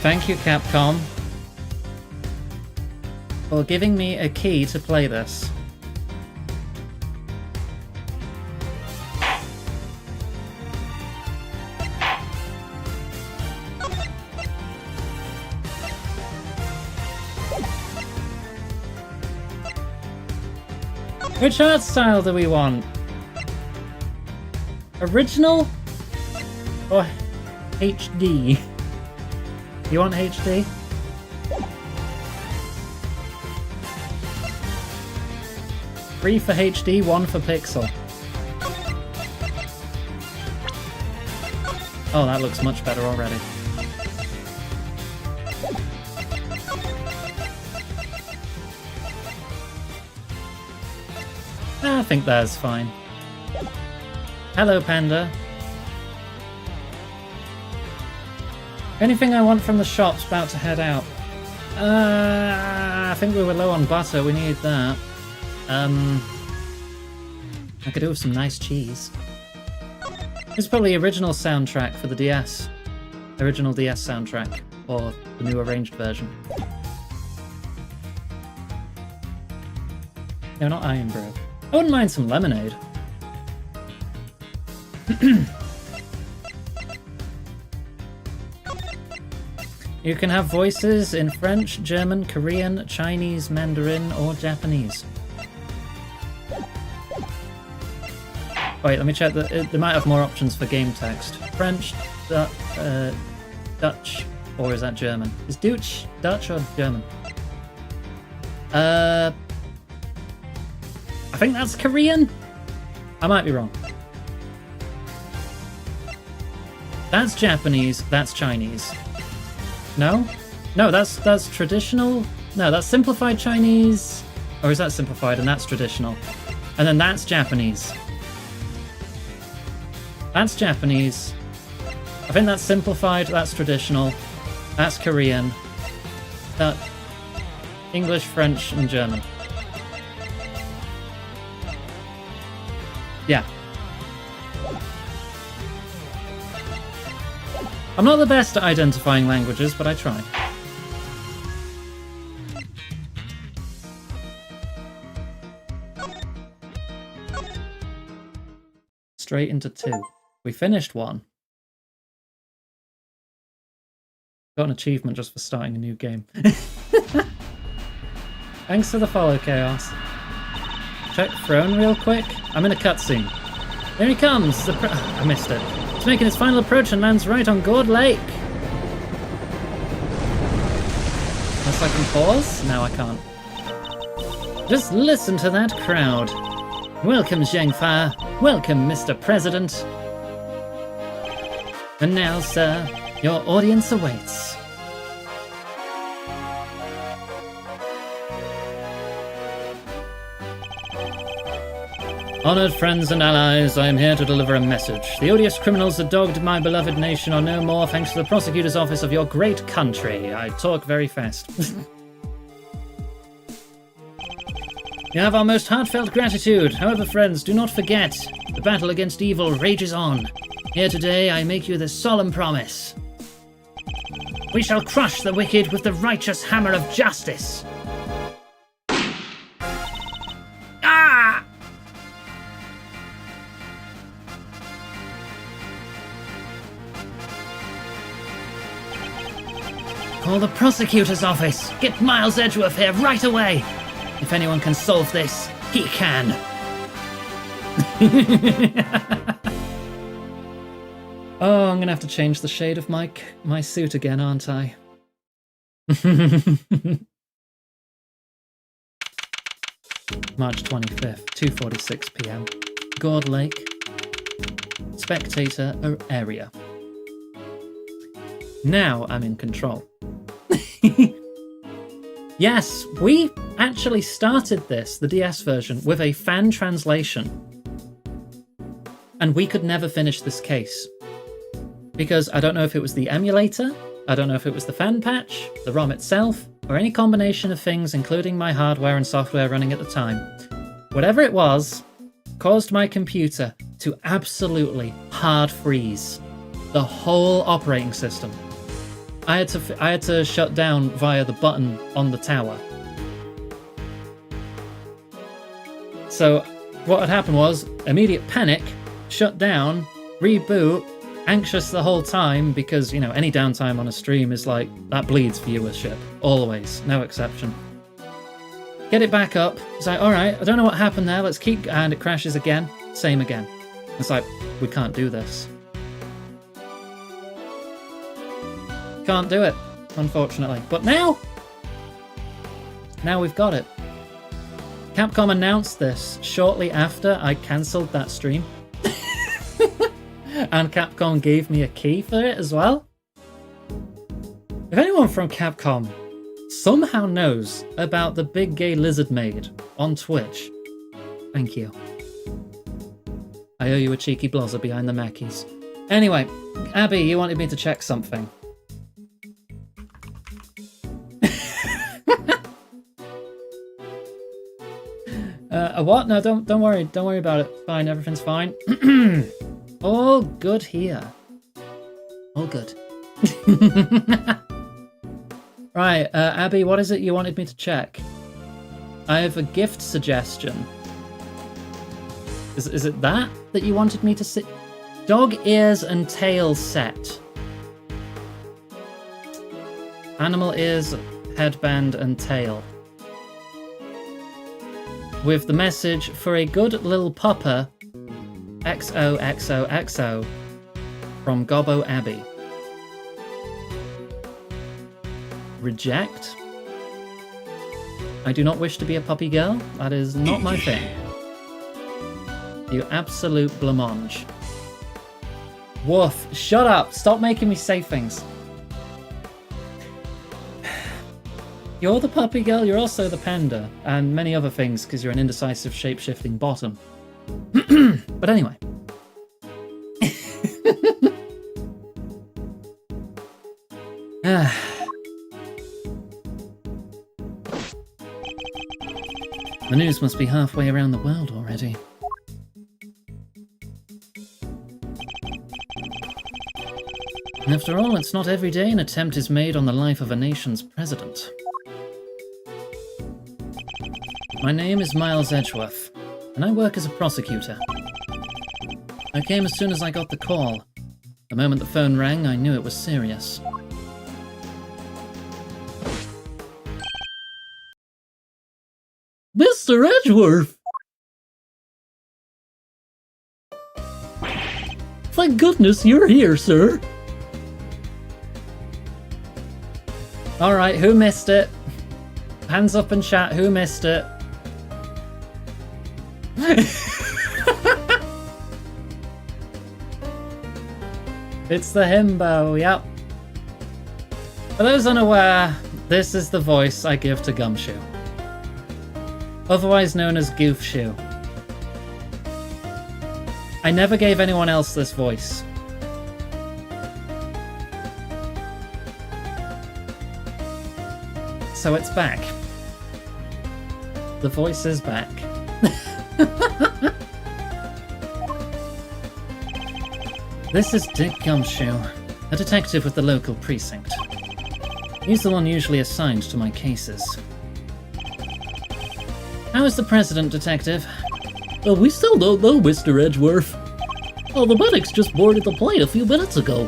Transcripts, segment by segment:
Thank you, Capcom, for giving me a key to play this. Which art style do we want? Original or HD? You want HD? Three for HD, one for pixel. Oh, that looks much better already. I think that's fine. Hello, Panda. Anything I want from the shop's about to head out. I think we were low on butter. We need that. I could do with some nice cheese. This is probably the original soundtrack for the DS. Original DS soundtrack. Or the new arranged version. No, not Iron Brew. I wouldn't mind some lemonade. You can have voices in French, German, Korean, Chinese, Mandarin, or Japanese. Wait, let me check. They might have more options for game text. French, Dutch, or is that German? Is Dutch or German? I think that's Korean? I might be wrong. That's Japanese, that's Chinese. No? No, that's traditional? No, that's simplified Chinese. Or is that simplified and that's traditional? And then that's Japanese. That's Japanese. I think that's simplified, that's traditional. That's Korean. That English, French, and German. Yeah. I'm not the best at identifying languages, but I try. Straight into 2. We finished 1. Got an achievement just for starting a new game. Thanks for the follow, Chaos. Check throne real quick. I'm in a cutscene. There he comes! I missed it. He's making his final approach and lands right on Gourd Lake. Unless I can pause? No, I can't. Just listen to that crowd. Welcome, Zhengfa. Welcome, Mr. President. And now, sir, your audience awaits. Honored friends and allies, I am here to deliver a message. The odious criminals that dogged my beloved nation are no more thanks to the prosecutor's office of your great country. I talk very fast. You have our most heartfelt gratitude. However, friends, do not forget, the battle against evil rages on. Here today, I make you this solemn promise. We shall crush the wicked with the righteous hammer of justice. Ah! Call the prosecutor's office. Get Miles Edgeworth here right away. If anyone can solve this, he can. Oh, I'm gonna have to change the shade of my suit again, aren't I? March 25th, 2:46 p.m. Gourd Lake. Spectator area. Now I'm in control. Yes, we actually started this, the DS version, with a fan translation. And we could never finish this case. Because I don't know if it was the emulator, I don't know if it was the fan patch, the ROM itself, or any combination of things, including my hardware and software running at the time. Whatever it was, caused my computer to absolutely hard freeze the whole operating system. I had to shut down via the button on the tower. So what had happened was immediate panic, shut down, reboot, anxious the whole time because, you know, any downtime on a stream is like, that bleeds viewership. Always. No exception. Get it back up. It's like, alright, I don't know what happened there. Let's keep... And it crashes again. Same again. It's like, we can't do this. Can't do it, unfortunately. But now we've got it. Capcom announced this shortly after I cancelled that stream. And Capcom gave me a key for it as well. If anyone from Capcom somehow knows about the big gay lizard maid on Twitch, thank you. I owe you a cheeky blozzer behind the Mackies. Anyway, Abby, you wanted me to check something. A what? No, don't worry. Don't worry about it. Fine, everything's fine. All good here. All good. Right, Abby, what is it you wanted me to check? I have a gift suggestion. Is it that you wanted me to see? Dog ears and tail set. Animal ears, headband and tail. With the message, for a good little pupper, XOXOXO, from Gobbo Abbey. Reject? I do not wish to be a puppy girl. That is not my thing. You absolute blancmange. Woof. Shut up. Stop making me say things. You're the puppy girl, you're also the panda, and many other things because you're an indecisive shape-shifting bottom. But anyway. The news must be halfway around the world already. After all, it's not every day an attempt is made on the life of a nation's president. My name is Miles Edgeworth, and I work as a prosecutor. I came as soon as I got the call. The moment the phone rang, I knew it was serious. Mr. Edgeworth! Thank goodness you're here, sir. Alright, who missed it? Hands up in chat, who missed it? It's the himbo, yep. For those unaware, this is the voice I give to Gumshoe. Otherwise known as Goofshoe. I never gave anyone else this voice. So it's back. The voice is back. This is Dick Gumshoe, a detective with the local precinct. He's the one usually assigned to my cases. How is the president, detective? Well, we still don't know, Mr. Edgeworth. Well, the medics just boarded the plane a few minutes ago.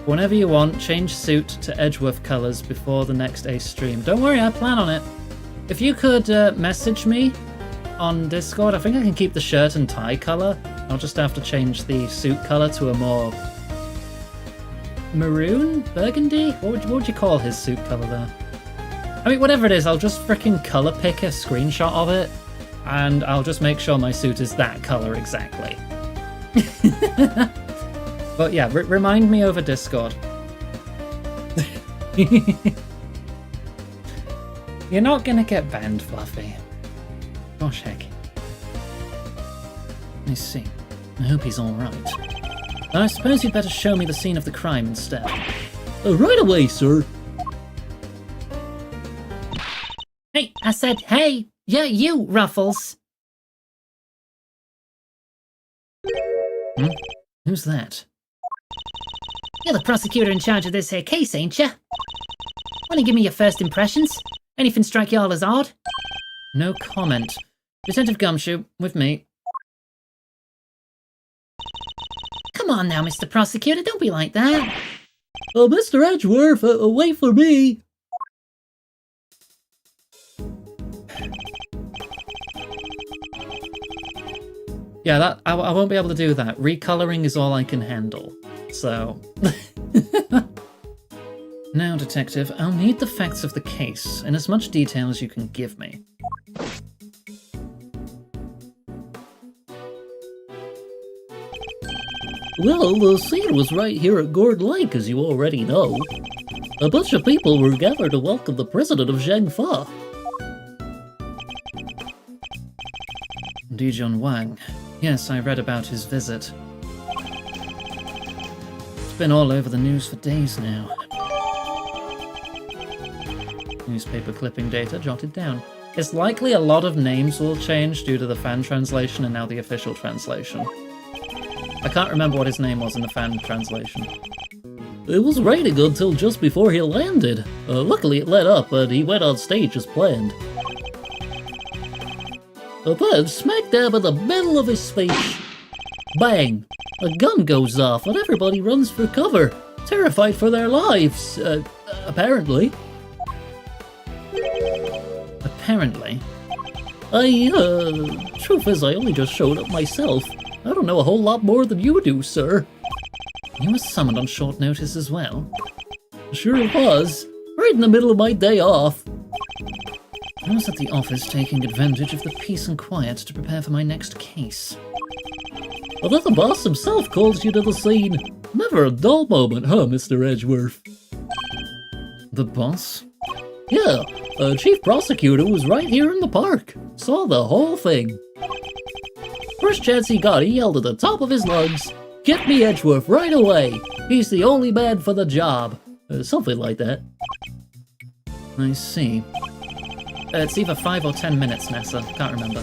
Whenever you want, change suit to Edgeworth colours before the next Ace stream. Don't worry, I plan on it. If you could message me on Discord, I think I can keep the shirt and tie colour. I'll just have to change the suit colour to a more maroon? Burgundy? What would you call his suit colour there? I mean, whatever it is, I'll just frickin' colour pick a screenshot of it, and I'll just make sure my suit is that colour exactly. But yeah, remind me over Discord. You're not gonna get banned, Fluffy. Gosh heck. I see. I hope he's alright. I suppose you'd better show me the scene of the crime instead. Right away, sir. Hey, I said, hey, yeah, you, Ruffles. Who's that? You're the prosecutor in charge of this here case, ain't ya? Wanna give me your first impressions? Anything strike you all as odd? No comment. Detective Gumshoe, with me. Come on now, Mr. Prosecutor, don't be like that. Mr. Edgeworth, wait for me. Yeah, that I won't be able to do that. Recoloring is all I can handle. So... Now, Detective, I'll need the facts of the case in as much detail as you can give me. Well, the scene was right here at Gourd Lake, as you already know. A bunch of people were gathered to welcome the president of Zhengfa. Dijun Wang. Yes, I read about his visit. It's been all over the news for days now. Newspaper clipping data jotted down. It's likely a lot of names will change due to the fan translation and now the official translation. I can't remember what his name was in the fan translation. It was raining until just before he landed. Luckily it let up and he went on stage as planned. Then, smack dab in the middle of his speech, bang! A gun goes off and everybody runs for cover, terrified for their lives, apparently. Apparently. Truth is I only just showed up myself. I don't know a whole lot more than you do, sir. You were summoned on short notice as well? Sure it was. Right in the middle of my day off. I was at the office taking advantage of the peace and quiet to prepare for my next case. Well, then the boss himself calls you to the scene. Never a dull moment, huh, Mr. Edgeworth? The boss? Yeah, Chief Prosecutor was right here in the park. Saw the whole thing. First chance he got, he yelled at the top of his lungs, "Get me Edgeworth right away! He's the only man for the job." Something like that. I see. It's either 5 or 10 minutes, Nessa. Can't remember.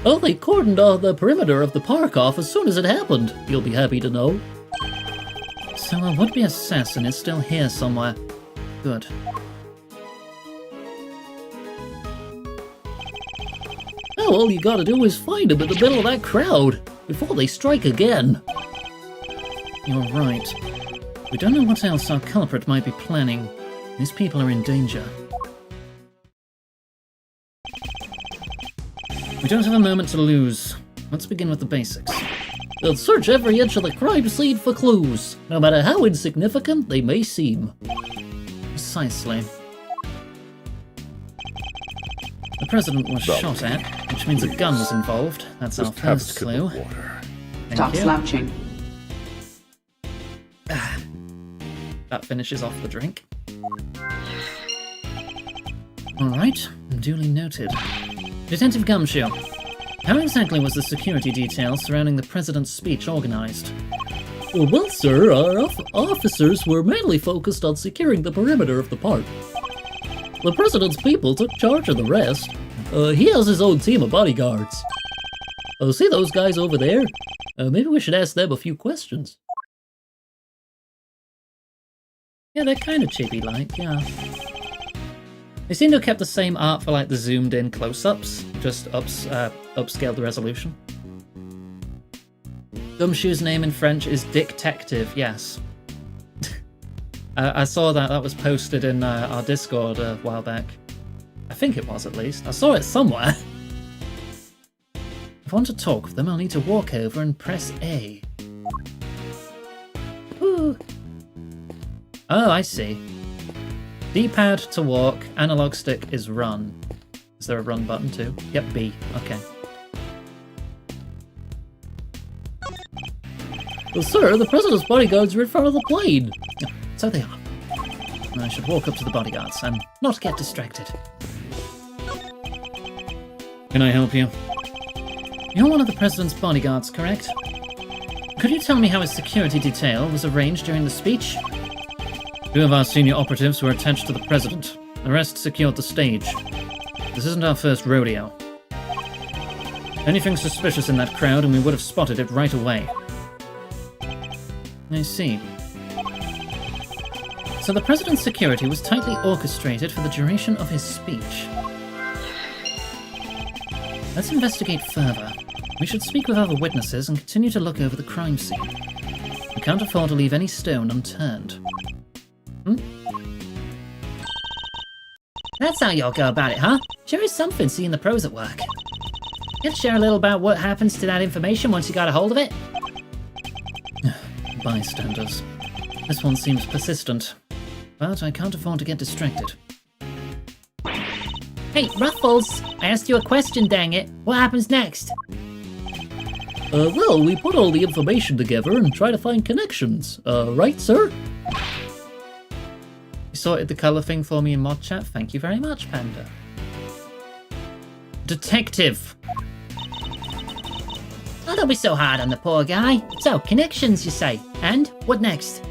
Oh, they cordoned the perimeter of the park off as soon as it happened. You'll be happy to know. So a would-be assassin is still here somewhere. Good. Now all you gotta do is find him in the middle of that crowd, before they strike again. You're right. We don't know what else our culprit might be planning. These people are in danger. We don't have a moment to lose. Let's begin with the basics. They'll search every inch of the crime scene for clues, no matter how insignificant they may seem. Precisely. The president was shot at, which means a gun was involved. That's our first clue. Stop slouching. That finishes off the drink. Alright, duly noted. Detective Gumshoe, how exactly was the security detail surrounding the president's speech organized? Well, sir, our officers were mainly focused on securing the perimeter of the park. The president's people took charge of the rest. He has his own team of bodyguards. See those guys over there? Maybe we should ask them a few questions. Yeah, they're kind of chibi-like, yeah. They seem to have kept the same art for like the zoomed-in close-ups, just upscaled the resolution. Gumshoe's name in French is Dictective, yes. I saw that was posted in our Discord a while back. I think it was, at least. I saw it somewhere. If I want to talk with them, I'll need to walk over and press A. Ooh. Oh, I see. D-pad to walk, analog stick is run. Is there a run button too? Yep, B. Okay. Well, sir, the president's bodyguards are in front of the plane. So they are. I should walk up to the bodyguards and not get distracted. Can I help you? You're one of the president's bodyguards, correct? Could you tell me how his security detail was arranged during the speech? 2 of our senior operatives were attached to the president. The rest secured the stage. This isn't our first rodeo. Anything suspicious in that crowd and we would have spotted it right away. I see. So the president's security was tightly orchestrated for the duration of his speech. Let's investigate further. We should speak with other witnesses and continue to look over the crime scene. We can't afford to leave any stone unturned. That's how y'all go about it, huh? Sure is something seeing the pros at work. Care to share a little about what happens to that information once you got a hold of it? Bystanders. This one seems persistent, but I can't afford to get distracted. Hey, Ruffles! I asked you a question, dang it. What happens next? Well, we put all the information together and try to find connections. Right, sir? You sorted the colour thing for me in mod chat? Thank you very much, Panda. Detective! Oh, don't be so hard on the poor guy. So, connections, you say? And what next?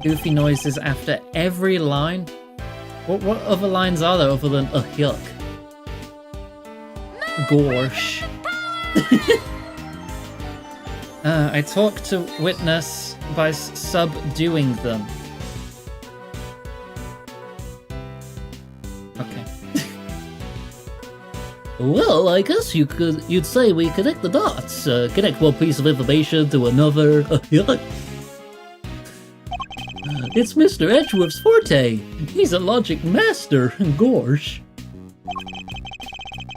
Goofy noises after every line? What other lines are there other than yuck? Gorsh. I talk to witness by subduing them. Okay. Well, I guess you'd say we connect the dots. Connect one piece of information to another. It's Mr. Edgeworth's forte. He's a logic master. Gorsh.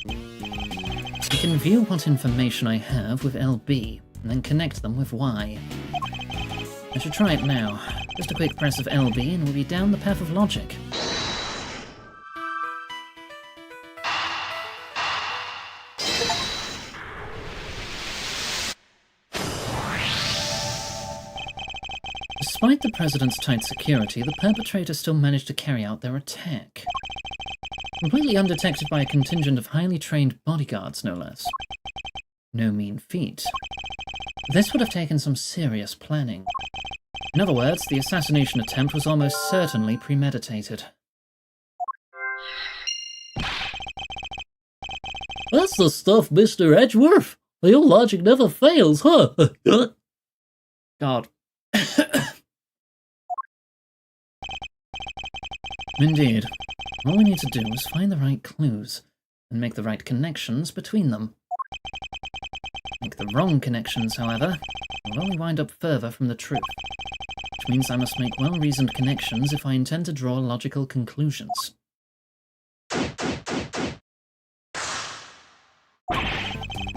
I can view what information I have with LB, and then connect them with Y. I should try it now. Just a quick press of LB and we'll be down the path of logic. Despite the president's tight security, the perpetrators still managed to carry out their attack. Completely undetected by a contingent of highly trained bodyguards, no less. No mean feat. This would have taken some serious planning. In other words, the assassination attempt was almost certainly premeditated. That's the stuff, Mr. Edgeworth. Your logic never fails, huh? God. Indeed. All we need to do is find the right clues, and make the right connections between them. Make the wrong connections, however, will only wind up further from the truth. Which means I must make well-reasoned connections if I intend to draw logical conclusions.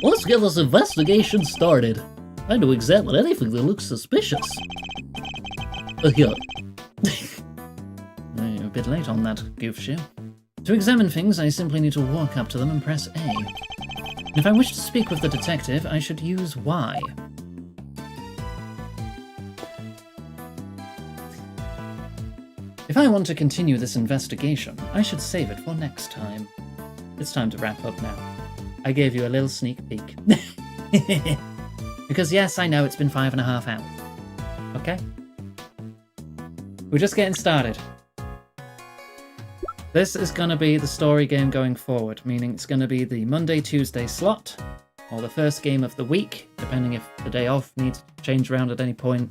Let's get this investigation started. Time to examine anything that looks suspicious. Yeah. You're a bit late on that, goof shoe. To examine things, I simply need to walk up to them and press A. If I wish to speak with the detective, I should use Y. If I want to continue this investigation, I should save it for next time. It's time to wrap up now. I gave you a little sneak peek. Because yes, I know it's been 5.5 hours. Okay? We're just getting started. This is going to be the story game going forward, meaning it's going to be the Monday-Tuesday slot, or the first game of the week, depending if the day off needs to change around at any point,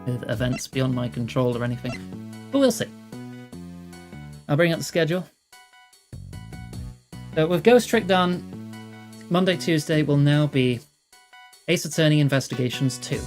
with events beyond my control or anything. But we'll see. I'll bring up the schedule. So with Ghost Trick done, Monday-Tuesday will now be Ace Attorney Investigations 2.